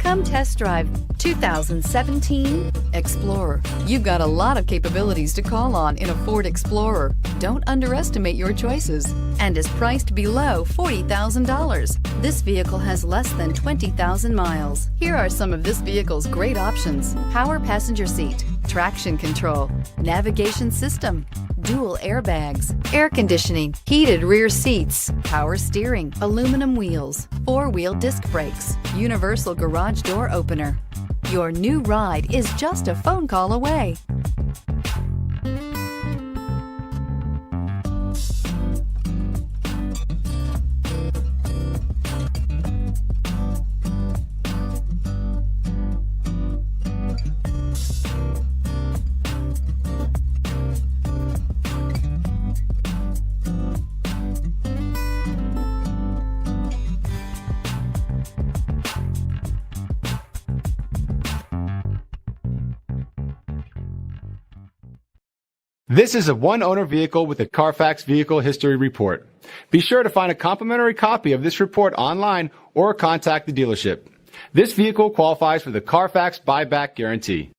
Come test drive 2017 Explorer. You've got a lot of capabilities to call on in a Ford Explorer. Don't underestimate your choices, and is priced below $40,000. This vehicle has less than 20,000 miles. Here are some of this vehicle's great options: power passenger seat, traction control, navigation system, dual airbags, air conditioning, heated rear seats, power steering, aluminum wheels, four-wheel disc brakes, universal garage door opener. Your new ride is just a phone call away. This is a one-owner vehicle with a Carfax Vehicle History Report. Be sure to find a complimentary copy of this report online or contact the dealership. This vehicle qualifies for the Carfax Buyback Guarantee.